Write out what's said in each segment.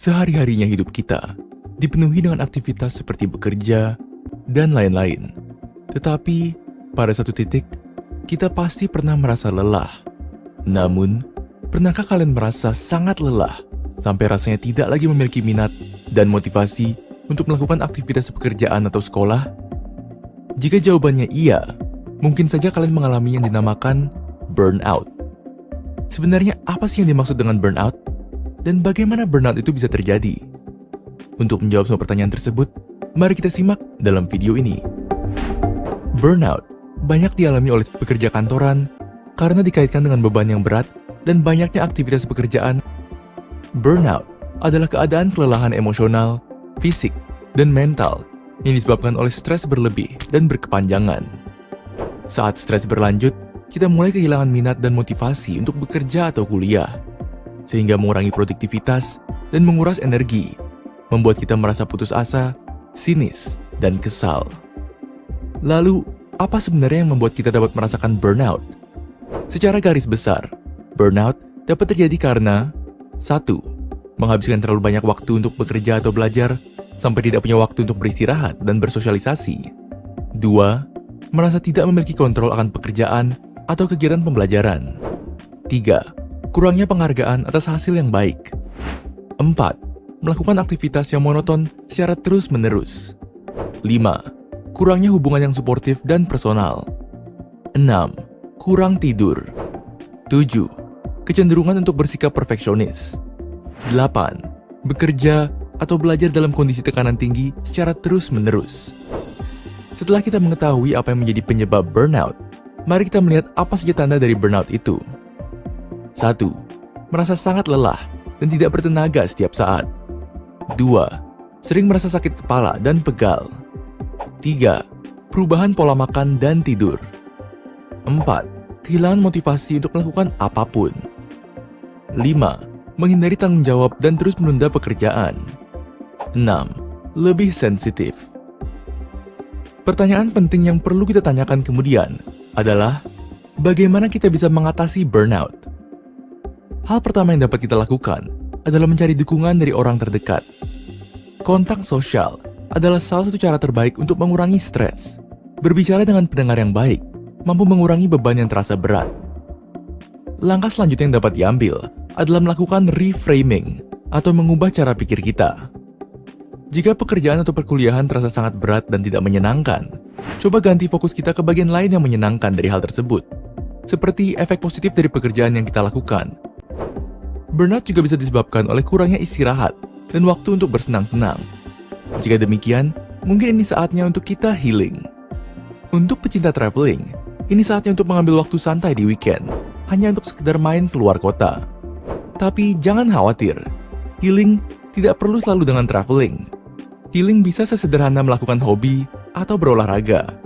Sehari-harinya hidup kita dipenuhi dengan aktivitas seperti bekerja dan lain-lain. Tetapi, pada satu titik, kita pasti pernah merasa lelah. Namun, pernahkah kalian merasa sangat lelah sampai rasanya tidak lagi memiliki minat dan motivasi untuk melakukan aktivitas pekerjaan atau sekolah? Jika jawabannya iya, mungkin saja kalian mengalami yang dinamakan burnout. Sebenarnya apa sih yang dimaksud dengan burnout? Dan bagaimana burnout itu bisa terjadi? Untuk menjawab semua pertanyaan tersebut, mari kita simak dalam video ini. Burnout banyak dialami oleh pekerja kantoran karena dikaitkan dengan beban yang berat dan banyaknya aktivitas pekerjaan. Burnout adalah keadaan kelelahan emosional, fisik, dan mental yang disebabkan oleh stres berlebih dan berkepanjangan. Saat stres berlanjut, kita mulai kehilangan minat dan motivasi untuk bekerja atau kuliah, sehingga mengurangi produktivitas dan menguras energi, membuat kita merasa putus asa, sinis, dan kesal. Lalu, apa sebenarnya yang membuat kita dapat merasakan burnout? Secara garis besar, burnout dapat terjadi karena 1. Menghabiskan terlalu banyak waktu untuk bekerja atau belajar, sampai tidak punya waktu untuk beristirahat dan bersosialisasi. 2. Merasa tidak memiliki kontrol akan pekerjaan atau kegiatan pembelajaran. 3. Kurangnya penghargaan atas hasil yang baik. 4. Melakukan aktivitas yang monoton secara terus-menerus. 5. Kurangnya hubungan yang suportif dan personal. 6. Kurang tidur. 7. Kecenderungan untuk bersikap perfeksionis. 8. Bekerja atau belajar dalam kondisi tekanan tinggi secara terus-menerus. Setelah kita mengetahui apa yang menjadi penyebab burnout, mari kita melihat apa saja tanda dari burnout itu. 1. Merasa sangat lelah dan tidak bertenaga setiap saat. 2. Sering merasa sakit kepala dan pegal. 3. Perubahan pola makan dan tidur. 4. Kehilangan motivasi untuk melakukan apapun. 5. Menghindari tanggung jawab dan terus menunda pekerjaan. 6. Lebih sensitif. Pertanyaan penting yang perlu kita tanyakan kemudian adalah, bagaimana kita bisa mengatasi burnout? Hal pertama yang dapat kita lakukan adalah mencari dukungan dari orang terdekat. Kontak sosial adalah salah satu cara terbaik untuk mengurangi stres. Berbicara dengan pendengar yang baik mampu mengurangi beban yang terasa berat. Langkah selanjutnya yang dapat diambil adalah melakukan reframing atau mengubah cara pikir kita. Jika pekerjaan atau perkuliahan terasa sangat berat dan tidak menyenangkan, coba ganti fokus kita ke bagian lain yang menyenangkan dari hal tersebut, seperti efek positif dari pekerjaan yang kita lakukan. Burnout juga bisa disebabkan oleh kurangnya istirahat dan waktu untuk bersenang-senang. Jika demikian, mungkin ini saatnya untuk kita healing. Untuk pecinta traveling, ini saatnya untuk mengambil waktu santai di weekend, hanya untuk sekedar main keluar kota. Tapi jangan khawatir, healing tidak perlu selalu dengan traveling. Healing bisa sesederhana melakukan hobi atau berolahraga.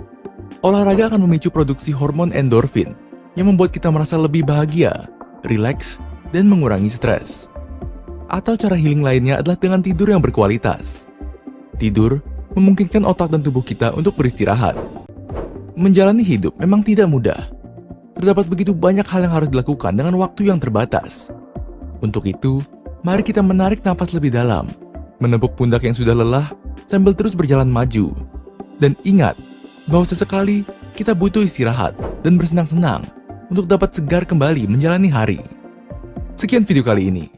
Olahraga akan memicu produksi hormon endorfin yang membuat kita merasa lebih bahagia, rileks, dan mengurangi stres. Atau cara healing lainnya adalah dengan tidur yang berkualitas. Tidur memungkinkan otak dan tubuh kita untuk beristirahat. Menjalani hidup memang tidak mudah. Terdapat begitu banyak hal yang harus dilakukan dengan waktu yang terbatas. Untuk itu, mari kita menarik napas lebih dalam, menepuk pundak yang sudah lelah sambil terus berjalan maju. Dan ingat bahwa sesekali kita butuh istirahat dan bersenang-senang untuk dapat segar kembali menjalani hari. Sekian video kali ini.